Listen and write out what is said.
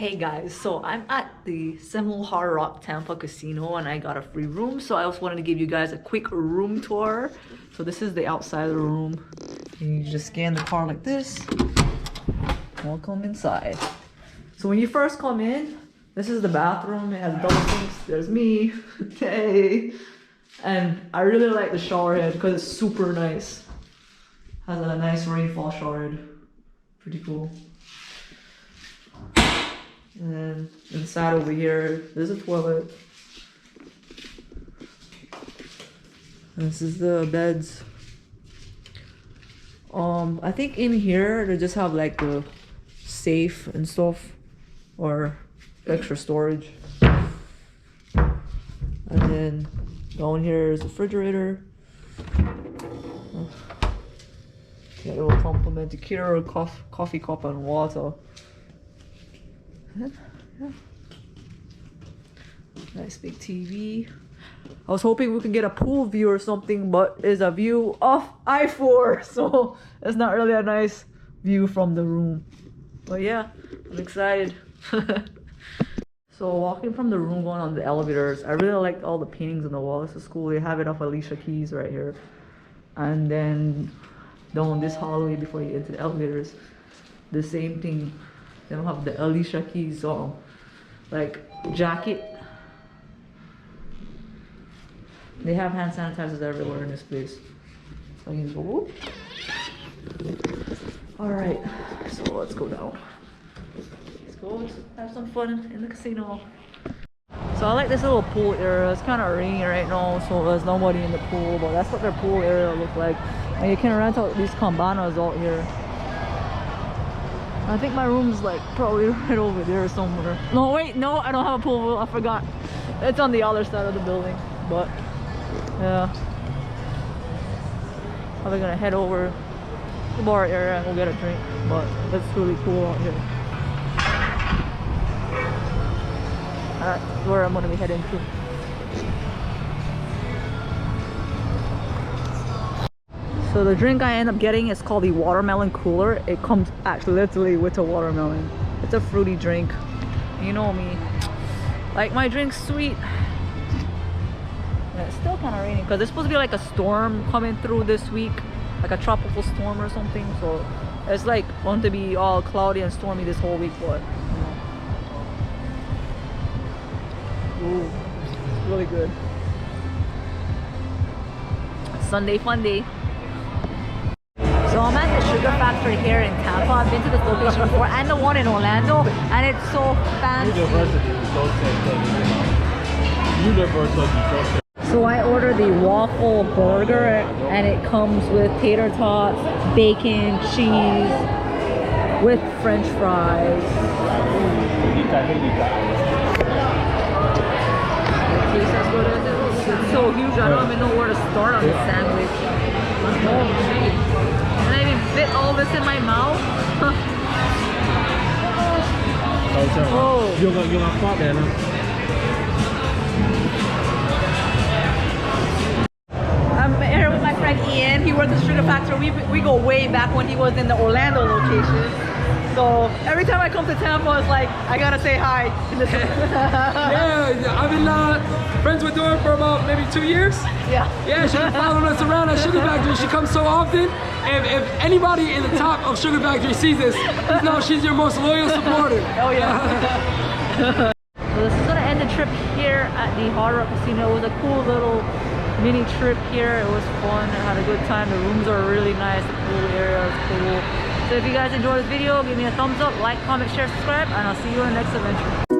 Hey guys, so I'm at the Rock Tampa casino and I got a free room, so I also wanted to give you guys a quick room tour. So this is the outside of the room. You just scan the card like this. Welcome inside. So when you first come in, this is the bathroom. It has double sinks. There's me. Hey. And I really like the shower head because it's super nice. Has a nice rainfall shower head. Pretty cool. And then inside over here, there's a toilet. This is the beds. I think in here they just have like the safe and stuff, or extra storage. And then down here is the refrigerator. Yeah, it will complement the killer coffee cup and water. Yeah. Nice big TV. I was hoping we could get a pool view or something, but it's a view of I-4, so it's not really a nice view from the room. But yeah, I'm excited. So walking from the room going on the elevators, I really liked all the paintings on the wall. This is cool. They have it of Alicia Keys right here. And then down this hallway before you enter the elevators, the same thing. They don't have the Alicia Keys like jacket. They have hand sanitizers everywhere in this place. So you can go whoop. Alright, so let's go down. Let's go have some fun in the casino. So I like this little pool area. It's kind of rainy right now, so there's nobody in the pool, but that's what their pool area looks like. And you can rent out these cabanas out here. I think my room's like probably right over there somewhere. No, wait, no, I don't have a pool. I forgot. It's on the other side of the building. But yeah, I'm gonna head over to the bar area and we'll get a drink. But it's really cool out here. That's where I'm gonna be heading to. So the drink I end up getting is called the watermelon cooler. It comes actually literally with a watermelon. It's a fruity drink. You know me. Like my drink's sweet. Yeah, it's still kind of raining because there's supposed to be like a storm coming through this week. Like a tropical storm or something. So it's like going to be all cloudy and stormy this whole week, but ooh, it's really good. Sunday fun day. So I'm at the Sugar Factory here in Tampa. I've been to this location before and the one in Orlando, and it's so fancy. So I ordered the waffle burger and it comes with tater tots, bacon, cheese, with french fries. It's so huge, I don't even know where to start on this sandwich. Can I even fit all this in my mouth? Oh. I'm here with my friend Ian. He works at Sugar Factory. We go way back when he was in the Orlando location. So every time I come to Tampa, it's like I gotta say hi. Yeah, I've been friends with Dora for about maybe 2 years. Yeah. Yeah, she's been following us around at Sugar Factory. She comes so often. If anybody in the top of Sugar Factory sees this, just know she's your most loyal supporter. Oh yeah. So this is gonna end the trip here at the Hard Rock Casino. It was a cool little mini trip here. It was fun. I had a good time. The rooms are really nice. The pool area is cool. So if you guys enjoyed this video, give me a thumbs up, like, comment, share, subscribe, and I'll see you in the next adventure.